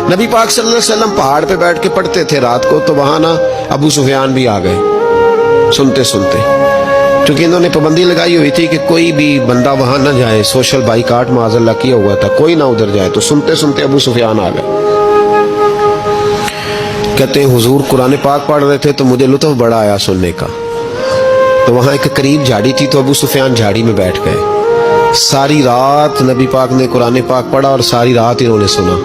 नबी पाक सल्लल्लाहु अलैहि वसल्लम पहाड़ पे बैठ के पढ़ते थे रात को, तो वहां ना अबू सुफियान भी आ गए सुनते सुनते, क्योंकि इन्होंने पाबंदी लगाई हुई थी कि कोई भी बंदा वहां ना जाए, सोशल बाइकाट माज़अल्लाह किया हुआ था, कोई ना उधर जाए। तो सुनते सुनते अबू सुफियान आ गए। कहते हैं हुजूर कुरान पाक पढ़ रहे थे तो मुझे लुत्फ बड़ा आया सुनने का। तो वहां एक करीब झाड़ी थी, तो अबू सुफियान झाड़ी में बैठ गए। सारी रात नबी पाक ने कुरान पाक पढ़ा और सारी रात इन्होंने सुना।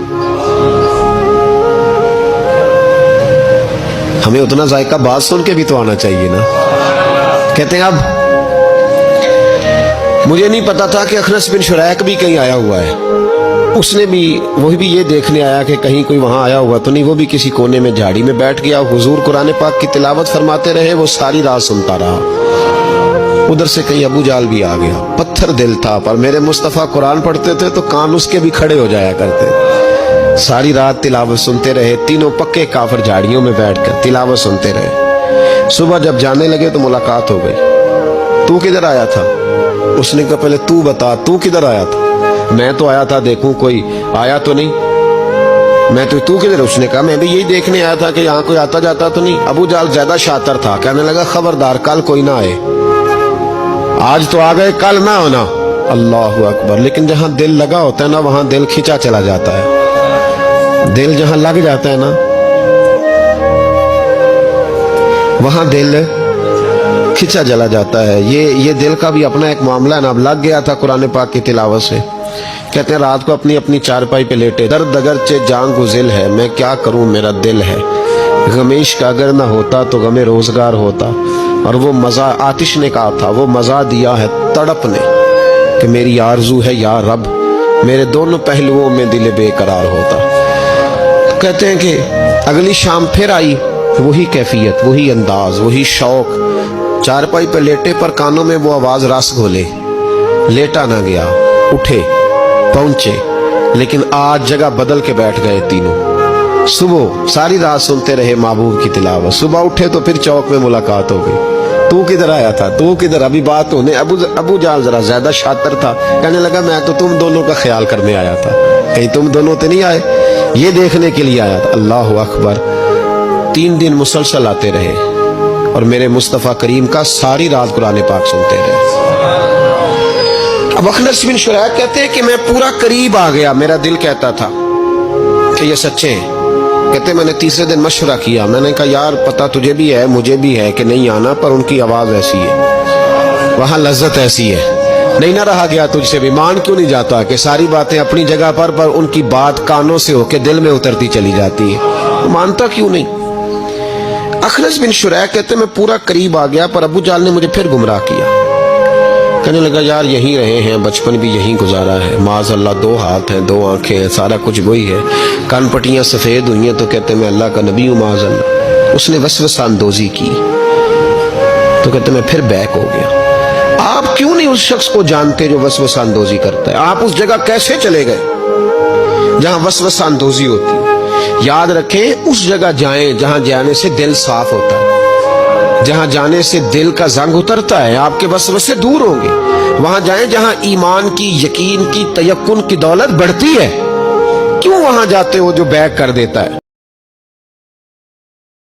हमें उतना जायका बात सुन के भी तो आना चाहिए ना। कहते हैं अब मुझे नहीं पता था कि अखनस बिन शुरैक भी कहीं आया हुआ है। उसने भी वही भी ये देखने आया कि कहीं कोई वहां आया हुआ तो नहीं। वो भी किसी कोने में झाड़ी में बैठ गया। हुजूर कुरान पाक की तिलावत फरमाते रहे, वो सारी रात सुनता रहा। उधर से कहीं अबू जाल भी आ गया। पत्थर दिल था, पर मेरे मुस्तफा कुरान पढ़ते थे तो कान उसके भी खड़े हो जाया करते। सारी रात तिलावत सुनते रहे। तीनों पक्के काफिर झाड़ियों में बैठकर तिलावत सुनते रहे। सुबह जब जाने लगे तो मुलाकात हो गई। तू किधर आया था? उसने कहा पहले तू बता, तू किधर आया था? मैं तो आया था देखूं कोई आया तो नहीं। मैं तो, तू किधर? उसने कहा मैं भी यही देखने आया था कि यहाँ कोई आता जाता तो नहीं। अबू जाल ज्यादा शातिर था, कहने लगा खबरदार कल कोई ना आए। आज तो आ गए, कल ना होना। अल्लाह अकबर। लेकिन जहां दिल लगा होता है ना, वहां दिल खींचा चला जाता है। दिल जहां लग जाता है ना, वहां दिल खींचा चला जाता है। ये दिल का भी अपना एक मामला है ना। अब लग गया था कुरान पाक की तिलावत से। कहते हैं रात को अपनी अपनी चारपाई पे लेटे। दर्द अगर चे जान गुजिल है, मैं क्या करूं मेरा दिल है। गमीश का अगर ना होता तो गमे रोजगार होता। और वो मजा आतिश ने कहा था, वो मजा दिया है तड़प ने कि मेरी आरजू है या रब, मेरे दोनों पहलुओं में दिल बेकरार होता। कहते हैं कि अगली शाम फिर आई वही कैफियत, वही अंदाज, वही शौक। चारपाई पे लेटे पर कानों में वो आवाज रस घोले। लेटा ना गया, उठे पहुंचे, लेकिन आज जगह बदल के बैठ गए तीनों। सुबह सारी रात सुनते रहे महबूब की तिलावत। सुबह उठे तो फिर चौक में मुलाकात हो गई। तू किधर आया था? तू किधर? अभी बात होने। अबू जाल जरा ज्यादा शातिर था, कहने लगा मैं तो तुम दोनों का ख्याल करने आया था, कहीं तुम दोनों तो नहीं आए, ये देखने के लिए आया था। अल्लाह अकबर। 3 दिन मुसलसल आते रहे और मेरे मुस्तफा करीम का सारी रात कुरान पाक सुनते रहे। अब अखनस बिन शुरैक कहते हैं कि मैं पूरा करीब आ गया। मेरा दिल कहता था कि ये सच्चे हैं। कहते मैंने तीसरे दिन मशवरा किया। मैंने कहा यार पता तुझे भी है मुझे भी है कि नहीं आना, पर उनकी आवाज ऐसी है, वहां लज्जत ऐसी है, नहीं ना रहा गया तुझसे भी। मान क्यों नहीं जाता कि सारी बातें अपनी जगह पर उनकी बात कानों से होके दिल में उतरती चली जाती है। मानता क्यों नहीं? अखनस बिन शुरैक कहते मैं पूरा करीब आ गया, पर अबू जाल ने मुझे फिर गुमराह किया। कहने लगा यार यहीं रहे हैं, बचपन भी यहीं गुजारा है, माज़अल्लाह 2 हाथ हैं 2 आंखें हैं, सारा कुछ वही है, कान पट्टियां सफेद हुई हैं तो कहते मैं अल्लाह का नबी हूं माज़अल्लाह। उसने वसवसा अंदोज़ी की तो कहते मैं फिर बैक हो गया। आप क्यों नहीं उस शख्स को जानते जो वसवसा अंदोज़ी करता है? आप उस जगह कैसे चले गए जहां वसवसा अंदोज़ी होती है? याद रखें उस जगह जाएं जहां जाने से दिल साफ होता है, जहां जाने से दिल का जंग उतरता है, आपके वसवसे दूर होंगे। वहां जाएं जहां ईमान की, यकीन की, तयक्कुन की दौलत बढ़ती है। क्यों वहां जाते हो जो बैक कर देता है?